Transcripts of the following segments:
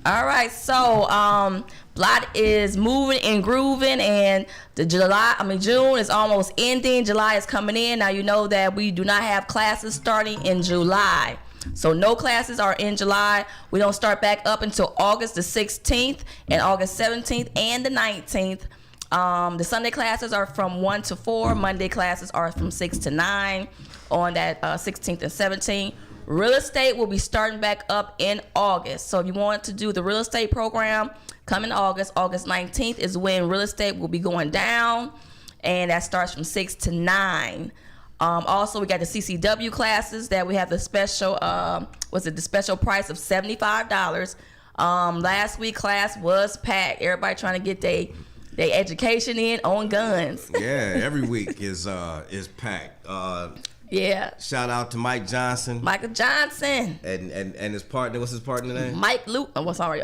All right, so Blot is moving and grooving, and June is almost ending. July is coming in. Now you know that we do not have classes starting in July. So no classes are in July. We don't start back up until August the 16th and August 17th and the 19th. The Sunday classes are from 1 to 4. Monday classes are from 6 to 9 on that 16th and 17th. Real estate will be starting back up in August. So if you want to do the real estate program, come in August. August 19th is when real estate will be going down, and that starts from 6 to 9. Also, we got the CCW classes that we have the special, the special price of $75. Last week class was packed. Everybody trying to get their education in on guns. Yeah, every week is packed. Yeah. Shout out to Mike Johnson. Michael Johnson. And his partner, what's his partner name? Mike Luke. Oh, sorry.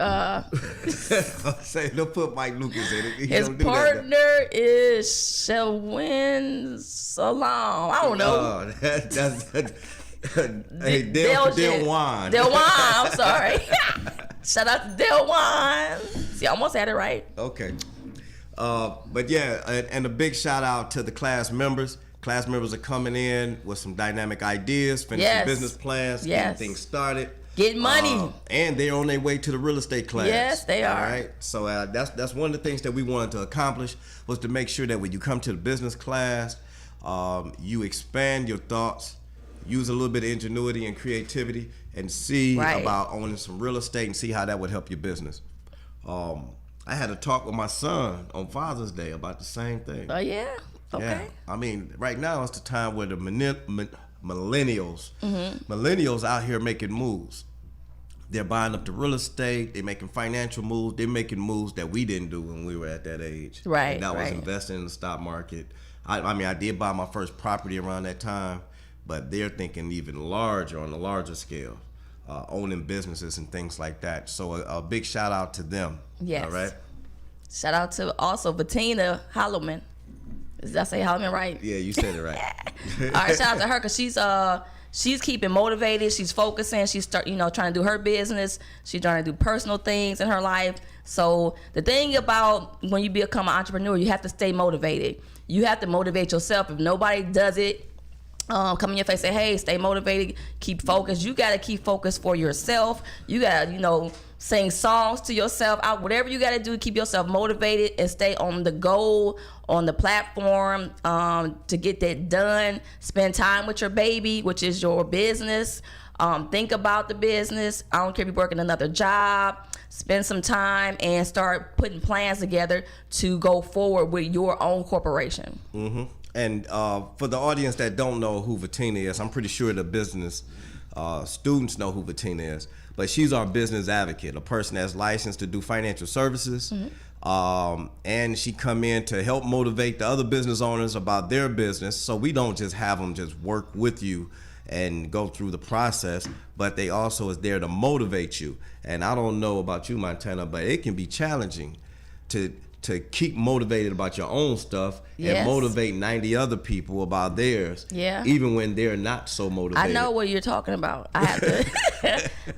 Say, don't put Mike Lucas in it. His partner is Shelwyn Salam. I don't know. That's Del Juan. Del Juan, I'm sorry. Shout out to Del Juan. See, I almost had it right. Okay. But yeah, and a big shout out to the class members. Class members are coming in with some dynamic ideas, finishing business plans, getting things started, getting money, and they're on their way to the real estate class. Yes, they are. All right, so that's one of the things that we wanted to accomplish, was to make sure that when you come to the business class, you expand your thoughts, use a little bit of ingenuity and creativity, and see about owning some real estate and see how that would help your business. I had a talk with my son on Father's Day about the same thing. Oh yeah. Okay. Yeah. I mean, right now it's the time where the millennials out here making moves. They're buying up the real estate. They're making financial moves. They're making moves that we didn't do when we were at that age. Right. And that was investing in the stock market. I did buy my first property around that time, but they're thinking even larger, on a larger scale, owning businesses and things like that. So a big shout out to them. Yes. All right. Shout out to also Bettina Holloman. Did I say Holloman right? Yeah, you said it right. All right, shout out to her, because she's keeping motivated. She's focusing. She's trying to do her business. She's trying to do personal things in her life. So the thing about when you become an entrepreneur, you have to stay motivated. You have to motivate yourself. If nobody does it, come in your face, say, hey, stay motivated, keep focused. You got to keep focused for yourself. You got to, sing songs to yourself out, whatever you got to do to keep yourself motivated and stay on the goal, on the platform, to get that done. Spend time with your baby, which is your business. Think about the business. I don't care if you're working another job. Spend some time and start putting plans together to go forward with your own corporation. Mm-hmm. And for the audience that don't know who Bettina is, I'm pretty sure the business students know who Bettina is, but she's our business advocate, a person that's licensed to do financial services. Mm-hmm. And she come in to help motivate the other business owners about their business. So we don't just have them just work with you and go through the process, but they also is there to motivate you. And I don't know about you, Montana, but it can be challenging to keep motivated about your own stuff and motivate 90 other people about theirs, even when they're not so motivated. I know what you're talking about. I have to.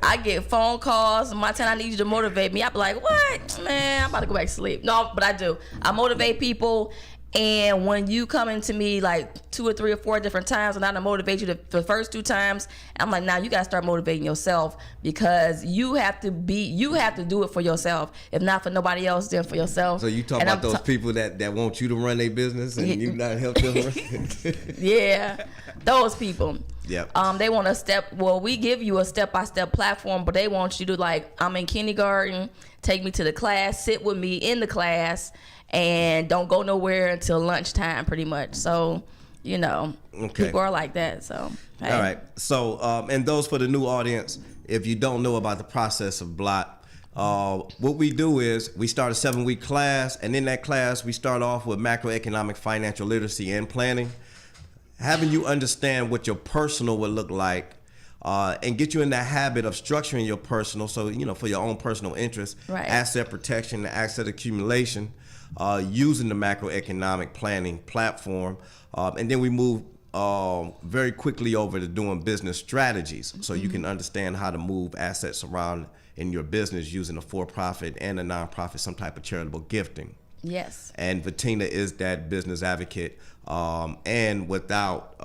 I get phone calls. Montana, I need you to motivate me. I be like, what? Man, I'm about to go back to sleep. No, but I do. I motivate people. And when you come into me like 2 or 3 or 4 different times, and I don't motivate you the first 2 times, I'm like, now you gotta start motivating yourself, because you have to do it for yourself. If not for nobody else, then for yourself. So you talk about those people that want you to run their business and you not help them run. Yeah, those people. Yep. They want we give you a step-by-step platform, but they want you to, like, I'm in kindergarten, take me to the class, sit with me in the class, and don't go nowhere until lunchtime, pretty much. So, people are like that. So, hey. All right. So, and those for the new audience, if you don't know about the process of Blot, what we do is we start a 7-week class, and in that class, we start off with macroeconomic financial literacy and planning, having you understand what your personal would look like, and get you in the habit of structuring your personal, so for your own personal interests, asset protection, asset accumulation, using the macroeconomic planning platform, and then we move very quickly over to doing business strategies, so you can understand how to move assets around in your business using a for-profit and a non-profit, some type of charitable gifting. Yes. And Vatina is that business advocate. And without,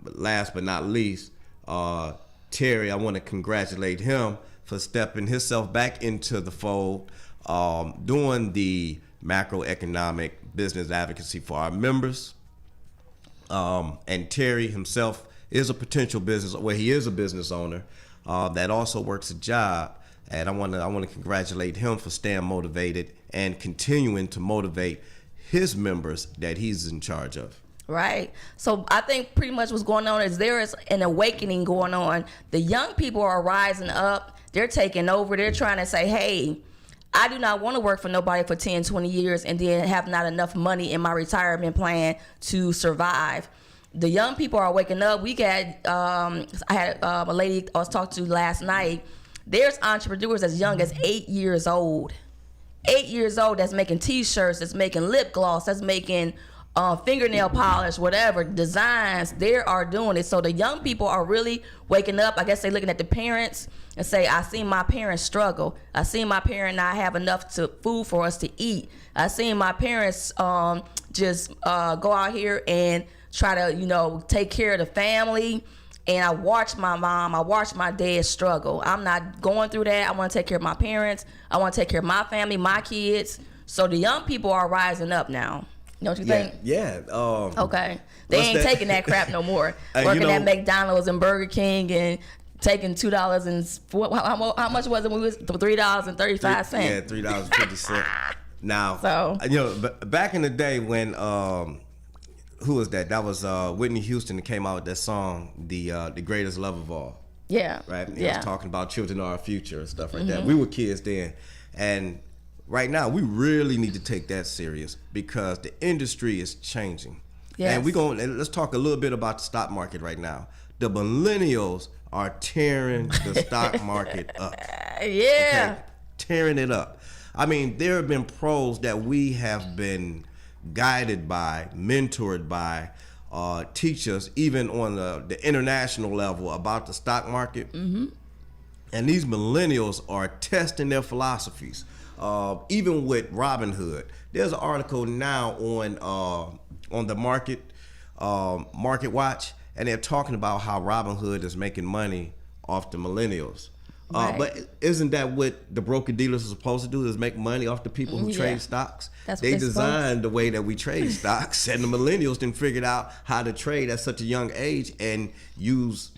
last but not least, Terry, I want to congratulate him for stepping himself back into the fold, doing the macroeconomic business advocacy for our members. And Terry himself is a potential business, well, he is a business owner that also works a job. And I want to congratulate him for staying motivated and continuing to motivate his members that he's in charge of. Right. So I think pretty much what's going on is there is an awakening going on. The young people are rising up. They're taking over. They're trying to say, hey, I do not want to work for nobody for 10, 20 years and then have not enough money in my retirement plan to survive. The young people are waking up. We got, I had a lady I was talking to last night. There's entrepreneurs as young as 8 years old. 8 years old that's making T-shirts, that's making lip gloss, that's making fingernail polish, whatever, designs. They are doing it. So the young people are really waking up. I guess they're looking at the parents and say, I seen my parents struggle. I seen my parent not have enough food for us to eat. I seen my parents just go out here and try to, take care of the family. And I watched my mom, I watched my dad struggle. I'm not going through that. I want to take care of my parents. I want to take care of my family, my kids. So the young people are rising up now. Don't you think? Yeah. Okay. They ain't taking that crap no more. Working at McDonald's and Burger King and taking $2 and how much was it when we was $3.35? Yeah, $3.50. Now, so back in the day when who was that? That was Whitney Houston that came out with that song, the greatest love of all. Yeah. Right. He was talking about children are our future and stuff like that. We were kids then, and right now we really need to take that serious because the industry is changing. Yes. And let's talk a little bit about the stock market right now. The millennials are tearing the stock market up. Yeah. Okay? Tearing it up. I mean, there have been pros that we have been guided by, mentored by, teachers, even on the international level about the stock market. Mm-hmm. And these millennials are testing their philosophies. Even with Robinhood, there's an article now on the Market Watch, and they're talking about how Robinhood is making money off the millennials. Right. But isn't that what the broker dealers are supposed to do? Is make money off the people who trade stocks? They designed the way that we trade stocks, and the millennials then figured out how to trade at such a young age and use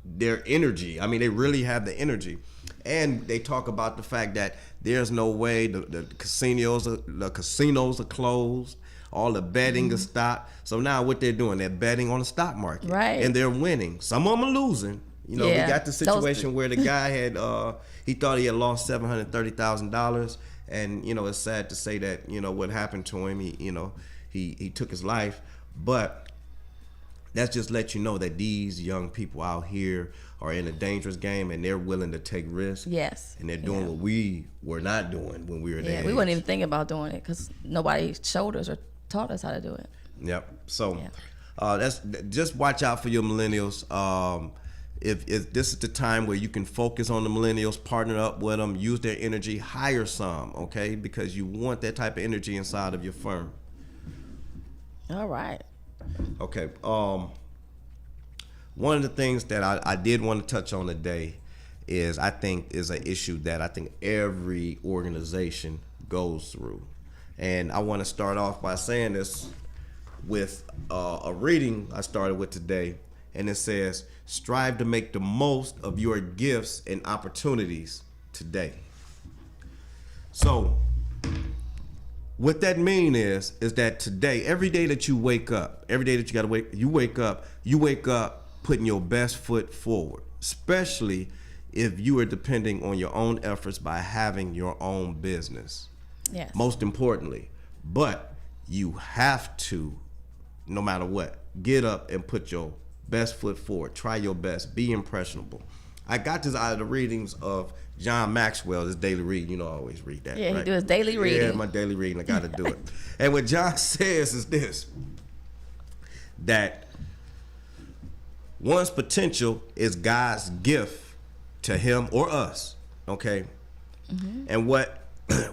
their energy. I mean, they really have the energy. And they talk about the fact that there's no way the casinos are closed. All the betting is stopped. So now what they're doing, they're betting on the stock market, right? And they're winning. Some of them are losing. We got the situation where the guy had he thought he had lost $730,000, and it's sad to say that what happened to him. He took his life, but that's just let you know that these young people out here are in a dangerous game and they're willing to take risks. Yes. And they're doing what we were not doing when we were there. Yeah, we weren't even thinking about doing it because nobody showed us or taught us how to do it. Yep. So that's just watch out for your millennials. If this is the time where you can focus on the millennials, partner up with them, use their energy, hire some, okay? Because you want that type of energy inside of your firm. All right. Okay. One of the things that I did want to touch on today is an issue that I think every organization goes through. And I want to start off by saying this with a reading I started with today. And it says, strive to make the most of your gifts and opportunities today. So what that means is that today, every day that you wake up, every day that you got to you wake up putting your best foot forward, especially if you are depending on your own efforts by having your own business. Yes. Most importantly, but you have to, no matter what, get up and put your best foot forward. Try your best. Be impressionable. I got this out of the readings of John Maxwell, his daily read. I always read that. Yeah, right? He do his daily reading. Yeah, my daily reading. I got to do it. And what John says is this, that one's potential is God's gift to him or us Okay. And what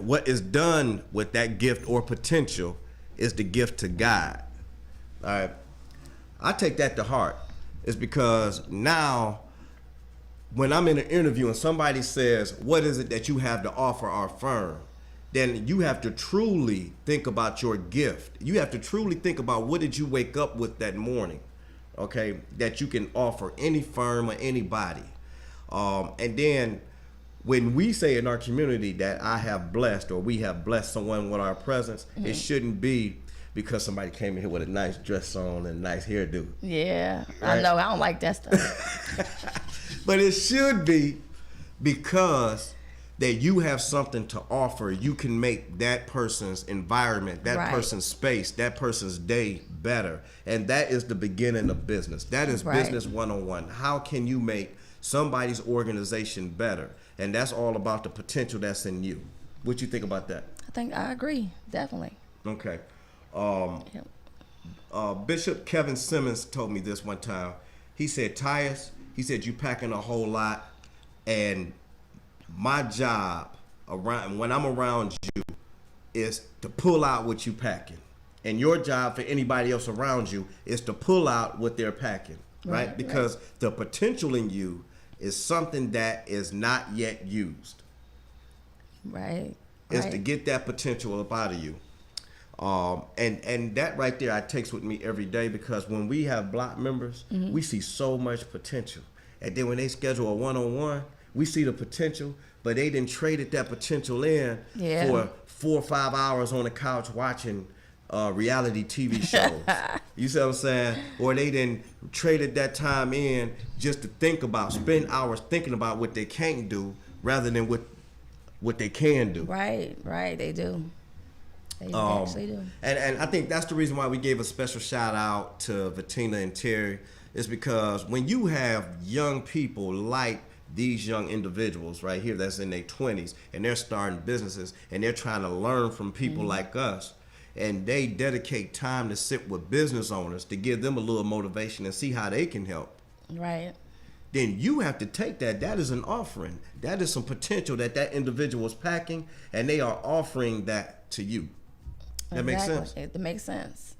what is done with that gift or potential is the gift to God. All right. I take that to heart. It's because now when I'm in an interview and somebody says, what is it that you have to offer our firm? Then you have to truly think about your gift. You have to truly think about what did you wake up with that morning, okay, that you can offer any firm or anybody. And then when we say in our community that I have blessed or we have blessed someone with our presence, it shouldn't be because somebody came in here with a nice dress on and a nice hairdo. Yeah, Right? I know. I don't like that stuff. But it should be because that you have something to offer. You can make that person's environment, that Right. person's space, that person's day better. And that is the beginning of business. That is Right. business 101. How can you make somebody's organization better? And that's all about the potential that's in you. What you think about that? I think I agree. Definitely. Okay. Yeah. Bishop Kevin Simmons told me this one time. He said, Tyus, he said, you packing a whole lot, and my job around when I'm around you is to pull out what you packing. And your job for anybody else around you is to pull out what they're packing, right? Because the potential in you is something that is not yet used. Right. Is Right. to get that potential up out of you. And that right there I takes with me every day, because when we have block members, we see so much potential. And then when they schedule a one-on-one, we see the potential, but they didn't traded that potential in Yeah. for 4 or 5 hours on the couch watching reality TV shows. You see what I'm saying? Or they didn't traded that time in just to think about, spend hours thinking about what they can't do rather than what they can do. Right. Right. They do. They actually do. And I think that's the reason why we gave a special shout out to Vatina and Terry, is because when you have young people like these young individuals right here that's in their 20s and they're starting businesses and they're trying to learn from people like us, and they dedicate time to sit with business owners to give them a little motivation and see how they can help, Right. then you have to take that. That is an offering. That is some potential that individual is packing, and they are offering that to you. That makes sense? It makes sense.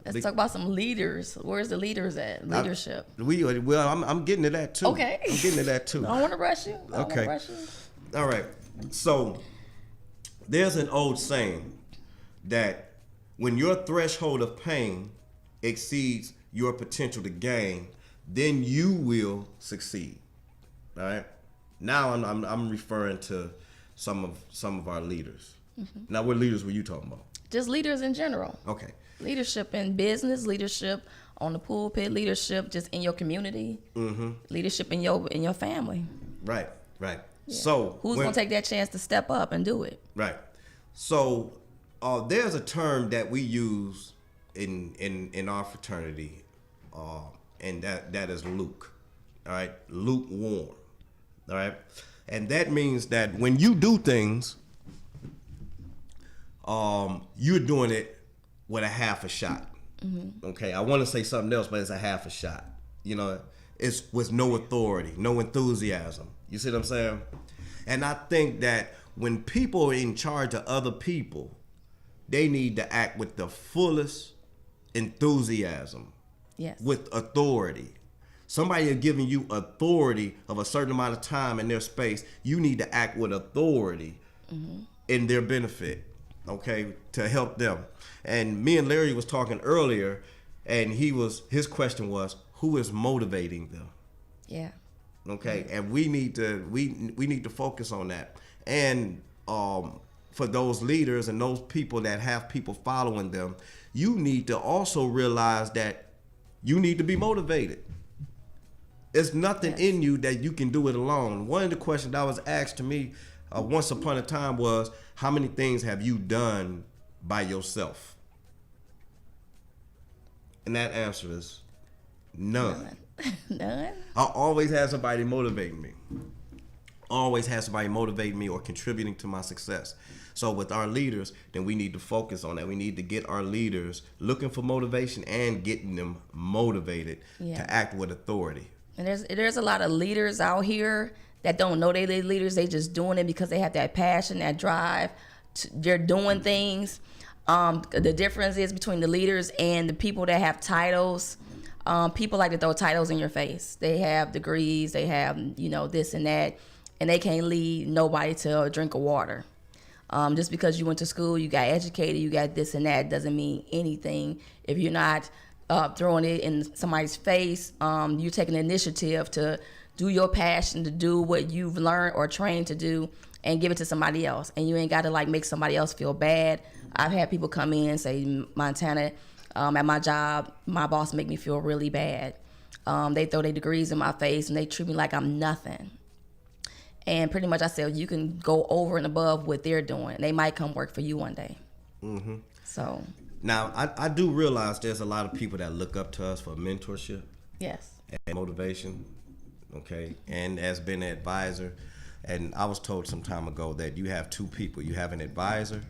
Let's Be- talk about some leaders. Where's the leaders at? Leadership. I'm getting to that too. Okay. I'm getting to that too. I don't want to rush you. I don't Okay. want to rush you. All right. So there's an old saying that when your threshold of pain exceeds your potential to gain, then you will succeed. All right. Now I'm referring to some of our leaders. Now, what leaders were you talking about? Just leaders in general. Okay. Leadership in business, leadership on the pulpit, leadership just in your community, leadership in your family. Right. Yeah. So Who's gonna take that chance to step up and do it? Right. So there's a term that we use in our fraternity, and that is Luke. All right, lukewarm. All right, and that means that when you do things, you're doing it with a half a shot. Okay, I want to say something else, but it's a half a shot. You know, it's with no authority, no enthusiasm. You see what I'm saying? And I think that when people are in charge of other people, they need to act with the fullest enthusiasm, Yes. with authority. Somebody is giving you authority of a certain amount of time in their space. You need to act with authority in their benefit, okay, to help them. And me and Larry was talking earlier, and his question was, who is motivating them? Yeah. Okay, and we need to focus on that. And for those leaders and those people that have people following them, you need to also realize that you need to be motivated. There's nothing in you that you can do it alone. One of the questions that was asked to me once upon a time was, how many things have you done by yourself? And that answer is none. None. I always have somebody motivating me. Always have somebody motivating me or contributing to my success. So with our leaders, then we need to focus on that. We need to get our leaders looking for motivation and getting them motivated to act with authority. And there's a lot of leaders out here that don't know they leaders. They just doing it because they have that passion, that drive. They're doing things. The difference is between the leaders and the people that have titles. People like to throw titles in your face. They have degrees, they have, this and that, and they can't lead nobody to a drink of water. Just because you went to school, you got educated, you got this and that, doesn't mean anything if you're not throwing it in somebody's face. You're taking the initiative to do your passion, to do what you've learned or trained to do, and give it to somebody else. And you ain't got to make somebody else feel bad. I've had people come in and say, Montana, at my job, my boss make me feel really bad. They throw their degrees in my face and they treat me like I'm nothing. And pretty much I said, you can go over and above what they're doing. They might come work for you one day. Mm-hmm. So now I do realize there's a lot of people that look up to us for mentorship. Yes. And motivation. Okay. And as been an advisor, and I was told some time ago that you have two people. You have an advisor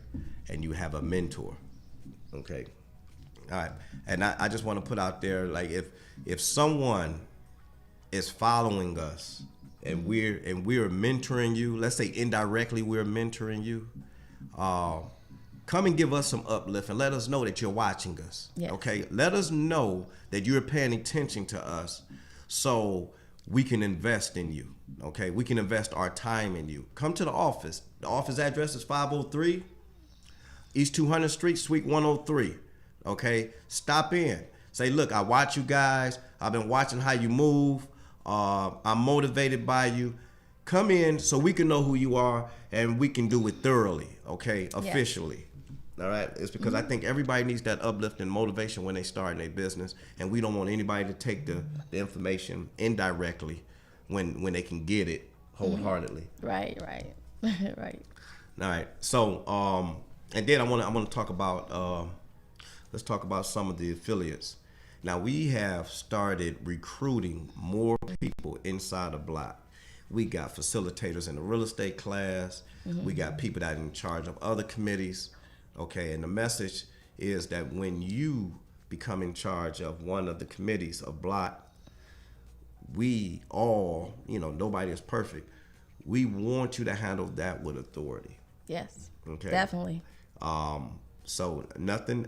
and you have a mentor. Okay. All right. And I just want to put out there, like, if someone is following us and we're mentoring you, let's say indirectly we're mentoring you, come and give us some uplift and let us know that you're watching us. Yes. Okay. Let us know that you're paying attention to us so we can invest in you. Okay. We can invest our time in you. Come to the office. The office address is 503 East 200th Street, Suite 103. Okay, stop in. Say, look, I watch you guys. I've been watching how you move. I'm motivated by you. Come in so we can know who you are and we can do it thoroughly, okay, officially. Yes. All right, it's because I think everybody needs that uplift and motivation when they start in their business, and we don't want anybody to take the information indirectly when they can get it wholeheartedly. Right. Right. All right, so and then I want to talk about. Let's talk about some of the affiliates. Now, we have started recruiting more people inside of Block. We got facilitators in the real estate class. Mm-hmm. We got people that are in charge of other committees. Okay, and the message is that when you become in charge of one of the committees of Block, we all, nobody is perfect. We want you to handle that with authority. Yes, okay, definitely. So nothing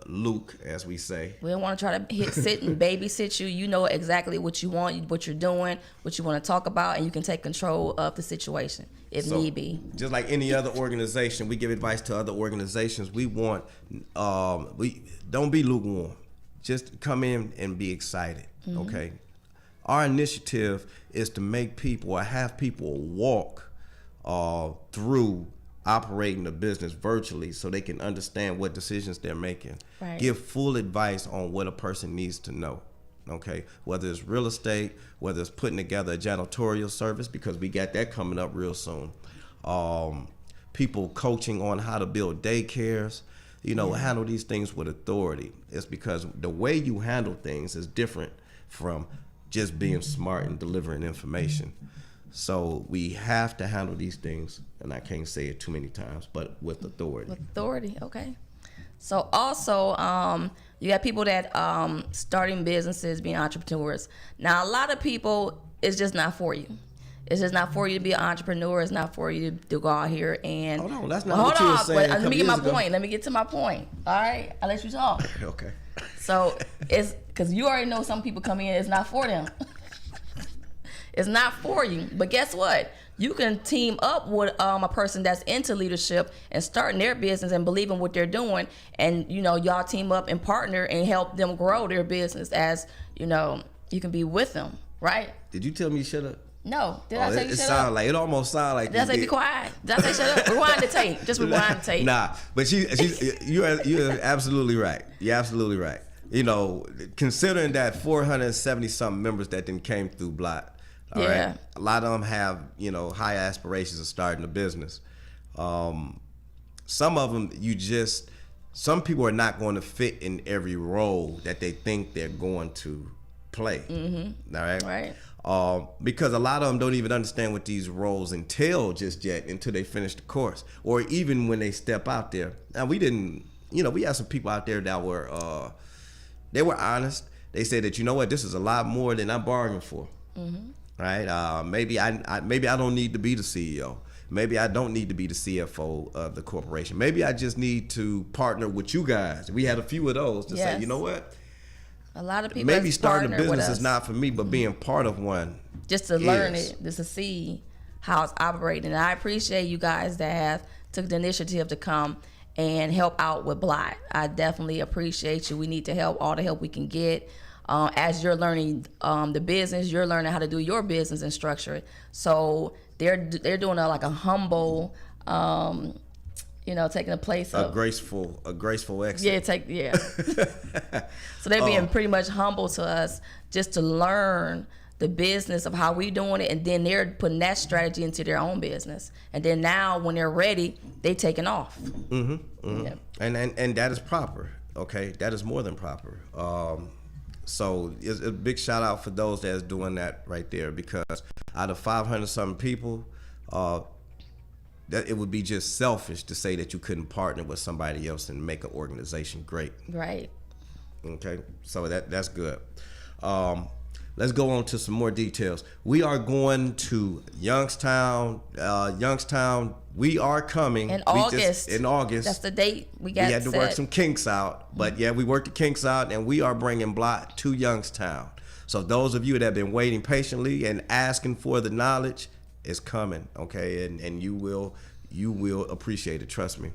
Luke, as we say. We don't want to try to sit and babysit you. You know exactly what you want, what you're doing, what you want to talk about, and you can take control of the situation if need be. Just like any other organization, we give advice to other organizations. We want, we don't be lukewarm. Just come in and be excited, okay? Our initiative is to make people or have people walk through operating the business virtually so they can understand what decisions they're making. Right. Give full advice on what a person needs to know. Okay, whether it's real estate, whether it's putting together a janitorial service, because we got that coming up real soon. People coaching on how to build daycares, handle these things with authority. It's because the way you handle things is different from just being smart and delivering information. So we have to handle these things, and I can't say it too many times, but with authority. With authority, okay. So also, you got people that starting businesses, being entrepreneurs. Now, a lot of people, it's just not for you. It's just not for you to be an entrepreneur. It's not for you to go out here and... Hold on, that's not what you were saying. Let me get my point. Let me get to my point. All right? I'll let you talk. Okay. So it's... Because you already know some people come in, it's not for them. It's not for you. But guess what? You can team up with a person that's into leadership and starting their business and believing what they're doing. And, y'all team up and partner and help them grow their business as, you can be with them, right? Did you tell me shut up? No. Did I say you shut up? It almost sounded like Did I say be quiet? Did I say shut up? Rewind the tape. Just rewind the tape. Nah, but you're absolutely right. You're absolutely right. Considering that 470-something members that then came through Block, all right. A lot of them have, high aspirations of starting a business. Some of them, some people are not going to fit in every role that they think they're going to play. Mm-hmm. All right. Right. Because a lot of them don't even understand what these roles entail just yet until they finish the course, or even when they step out there. Now, we didn't, we had some people out there that were, they were honest. They said that, this is a lot more than I bargained for. Mm-hmm. right? Maybe I don't need to be the CEO. Maybe I don't need to be the CFO of the corporation. Maybe I just need to partner with you guys. We had a few of those to say, you know what? A lot of people maybe starting a partner with business us. is not for me, but being part of one just to learn it, just to see how it's operating. And I appreciate you guys that have took the initiative to come and help out with Blot. I definitely appreciate you. We need to help, all the help we can get. As you're learning the business, you're learning how to do your business and structure it. So they're doing like a humble, taking a place of a graceful exit. Yeah. So they're being pretty much humble to us just to learn the business of how we doing it, and then they're putting that strategy into their own business. And then now when they're ready, they taking off. Yeah. And that is proper. Okay, that is more than proper. So it's a big shout out for those that's doing that right there, because out of 500 something people, that it would be just selfish to say that you couldn't partner with somebody else and make an organization great. Right. Okay, so that's good. Let's go on to some more details. We are going to Youngstown. We are coming in August. In August. That's the date we got. We had to work some kinks out, but yeah, we worked the kinks out, and we are bringing Blot to Youngstown. So those of you that have been waiting patiently and asking for the knowledge, is coming. Okay, and you will appreciate it. Trust me.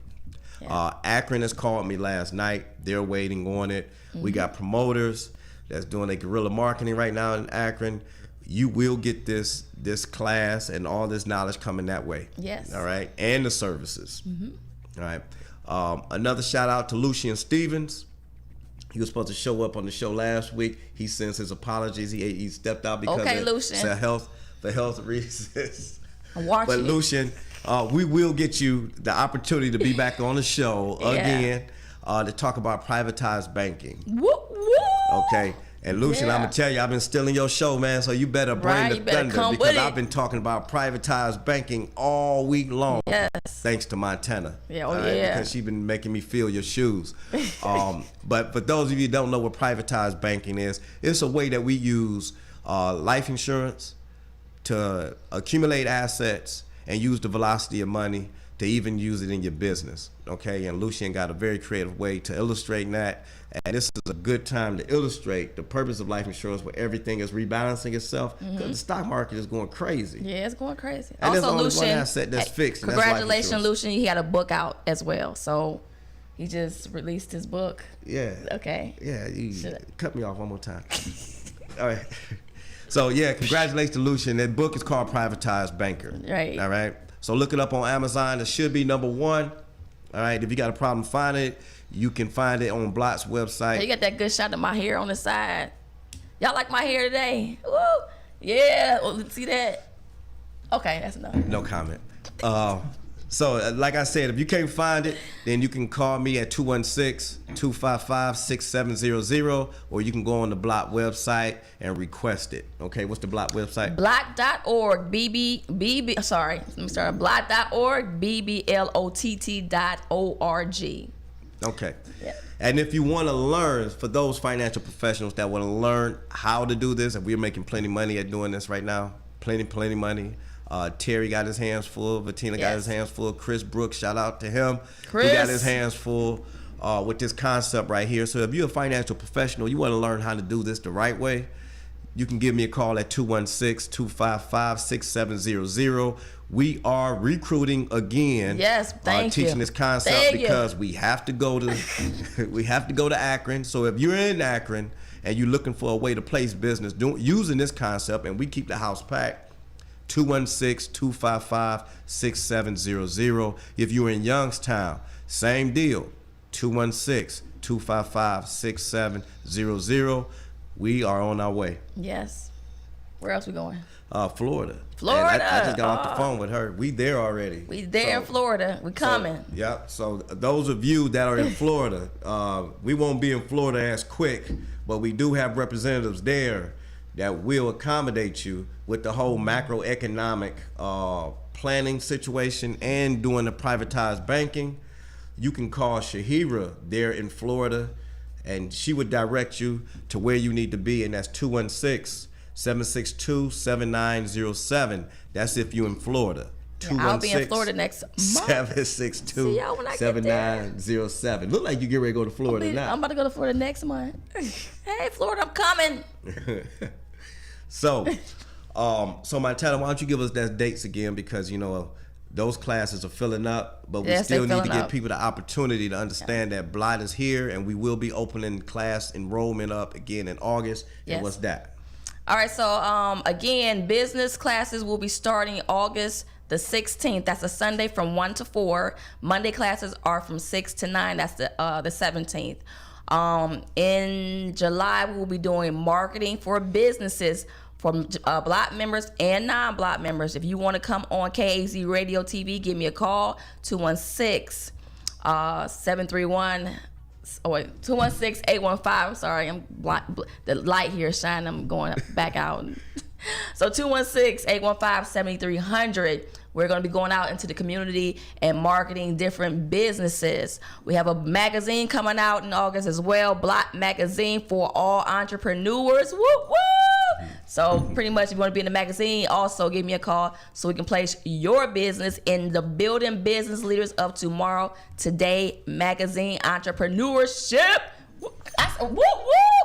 Yeah. Akron has called me last night. They're waiting on it. We got promoters that's doing a guerrilla marketing right now in Akron. You will get this class and all this knowledge coming that way. Yes. All right, and the services. All right. Another shout out to Lucian Stevens. He was supposed to show up on the show last week. He sends his apologies. He stepped out because of health reasons. I'm watching. But Lucian, we will get you the opportunity to be back on the show again to talk about privatized banking. Woo, woo. Okay. And Lucian, I'm gonna tell you, I've been stealing your show, man. So you better bring the thunder, because I've been talking about privatized banking all week long. Yes. Thanks to Montana. Yeah, because she's been making me feel your shoes. But for those of you who don't know what privatized banking is, it's a way that we use life insurance to accumulate assets and use the velocity of money to even use it in your business. Okay, and Lucian got a very creative way to illustrate that. And this is a good time to illustrate the purpose of life insurance, where everything is rebalancing itself, because the stock market is going crazy. Yeah, it's going crazy. And also, there's only Lucian, one asset that's fixed. And congratulations, that's Lucian. He had a book out as well. So he just released his book. Yeah. Okay. Yeah, you cut me off one more time. All right. So yeah, congratulations to Lucian. That book is called Privatized Banker. Right. All right. So look it up on Amazon. It should be #1. All right. If you got a problem finding it, you can find it on Blot's website. You got that good shot of my hair on the side. Y'all like my hair today? Woo! Yeah. Well, see that? Okay, that's enough. No comment. So like I said, if you can't find it, then you can call me at 216-255-6700, or you can go on the Blot website and request it. Okay, what's the Blot website? Blot.org, sorry, let me start. Blot.org, BBLOTT.org. Okay. Yeah. And if you want to learn, for those financial professionals that want to learn how to do this, and we're making plenty money at doing this right now, plenty money. Terry got his hands full. Vatina got his hands full. Chris Brooks, shout out to him. Chris. He got his hands full with this concept right here. So if you're a financial professional, you want to learn how to do this the right way, you can give me a call at 216-255-6700. We are recruiting again. Yes, thank you. Teaching this concept because we have to go to Akron. So if you're in Akron and you're looking for a way to place business using this concept, and we keep the house packed, 216-255-6700. If you're in Youngstown, same deal, 216-255-6700. We are on our way. Yes. Where else we going? Florida. Florida. I just got off the phone with her. We there already. We there in Florida. We coming. So those of you that are in Florida, we won't be in Florida as quick, but we do have representatives there that will accommodate you with the whole macroeconomic planning situation and doing the privatized banking. You can call Shahira there in Florida, and she would direct you to where you need to be, and that's 216 762-7907. That's if you're in Florida. Yeah, I'll be in Florida next month. 762-7907. Look like you get ready to go to Florida now. I'm about to go to Florida next month. Hey, Florida, I'm coming. So Montana, why don't you give us those dates again? Because, those classes are filling up, but we still need to give people the opportunity to understand that Blot is here, and we will be opening class enrollment up again in August. Yes. And what's that? All right, so again, business classes will be starting August the 16th. That's a Sunday from 1 to 4. Monday classes are from 6 to 9. That's the 17th. In July, we'll be doing marketing for businesses for Block members and non-Block members. If you want to come on KAZ Radio TV, give me a call, 216-731. 216-815. I'm sorry, the light here is shining. I'm going back out. So 216-815-7300. We're going to be going out into the community and marketing different businesses. We have a magazine coming out in August as well, Block Magazine for all entrepreneurs. Woo woo! So pretty much, if you want to be in the magazine, also give me a call so we can place your business in the Building Business Leaders of Tomorrow Today magazine entrepreneurship. Woo woo!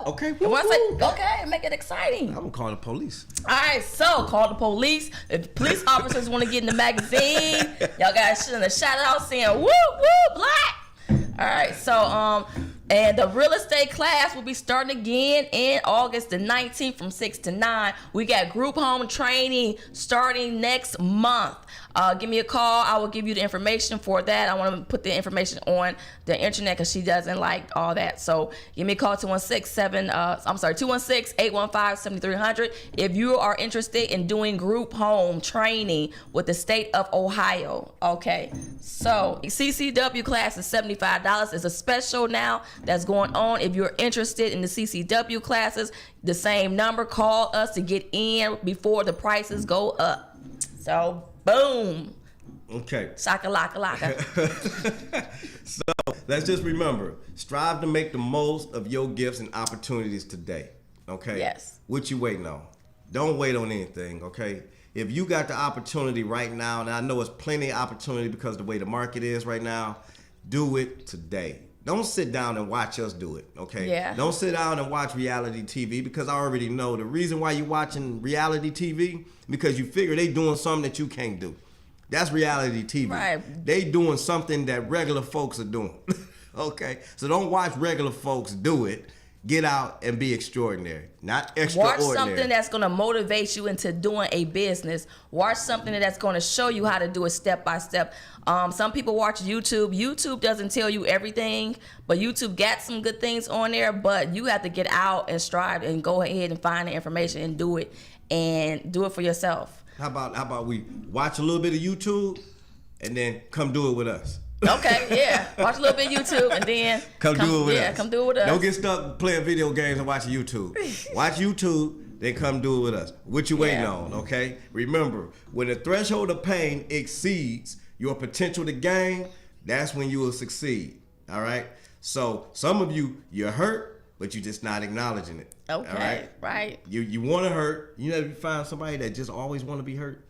Okay. Woo, woo. Okay, make it exciting. I'm gonna call the police. All right, so call the police. If police officers want to get in the magazine, y'all guys should have shout out saying woo woo Black. All right, so and the real estate class will be starting again in August the 19th from 6 to 9. We got group home training starting next month. Give me a call. I will give you the information for that. I want to put the information on the internet because she doesn't like all that. So give me a call, 216-815-7300. If you are interested in doing group home training with the state of Ohio. Okay, so CCW class is $75. It's a special now that's going on. If you're interested in the CCW classes, the same number, call us to get in before the prices go up. So boom. Okay. Shaka laka laka. So let's just remember, strive to make the most of your gifts and opportunities today. Okay? Yes. What you waiting on? Don't wait on anything, okay? If you got the opportunity right now, and I know it's plenty of opportunity because the way the market is right now, do it today. Don't sit down and watch us do it, okay? Yeah. Don't sit down and watch reality TV because I already know the reason why you're watching reality TV because you figure they doing something that you can't do. That's reality TV. Right. They doing something that regular folks are doing, okay? So don't watch regular folks do it. Get out and be extraordinary, not extraordinary. Watch something that's going to motivate you into doing a business. Watch something that's going to show you how to do it step by step. Some people watch YouTube. YouTube doesn't tell you everything, but YouTube got some good things on there. But you have to get out and strive and go ahead and find the information and do it for yourself. How about we watch a little bit of YouTube and then come do it with us? Okay, yeah. Watch a little bit of YouTube and then come do it with us. Yeah, come do it with us. Don't get stuck playing video games and watching YouTube. Watch YouTube, then come do it with us. What you waiting on, okay? Remember, when the threshold of pain exceeds your potential to gain, that's when you will succeed, all right? So some of you're hurt, but you're just not acknowledging it. Okay, all right? Right. You want to hurt. You know, you find somebody that just always want to be hurt.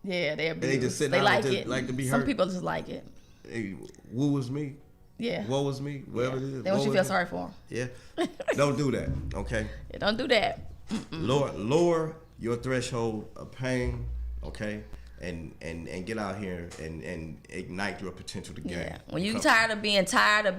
Yeah, they just sit down like and it. Like to be hurt. Some people just like it. Hey, woe was me. Yeah. Woe was me. Whatever it is. They want you to feel sorry for them. Yeah. Don't do that. Okay. Yeah, don't do that. Lower your threshold of pain. Okay. And get out here and ignite your potential to gain. Yeah. When you tired of being tired,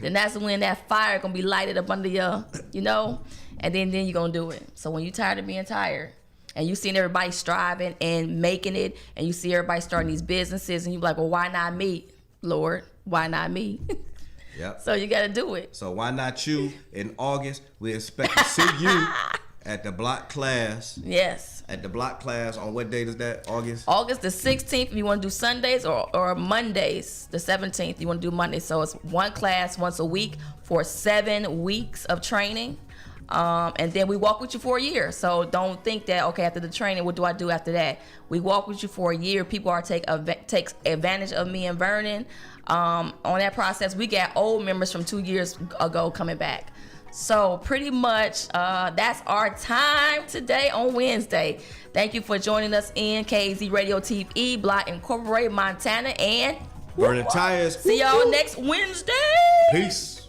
then that's when that fire gonna be lighted up under your, and then you're gonna do it. So when you tired of being tired, and you seeing everybody striving and making it, and you see everybody starting these businesses, and you're like, well, why not me, Lord? Why not me? Yep. So you got to do it. So why not you? In August, we expect to see you at the block class. Yes. At the block class on what date is that? August? August the 16th, if you want to do Sundays, or Mondays, the 17th, you want to do Mondays. So it's one class once a week for 7 weeks of training. And then we walk with you for a year. So don't think that, okay, after the training, what do I do after that? We walk with you for a year. People takes advantage of me and Vernon. On that process, we got old members from 2 years ago coming back. So pretty much that's our time today on Wednesday. Thank you for joining us in KZ Radio TV, Block Incorporated, Montana, and Vernon Tyus. see y'all next Wednesday. Peace.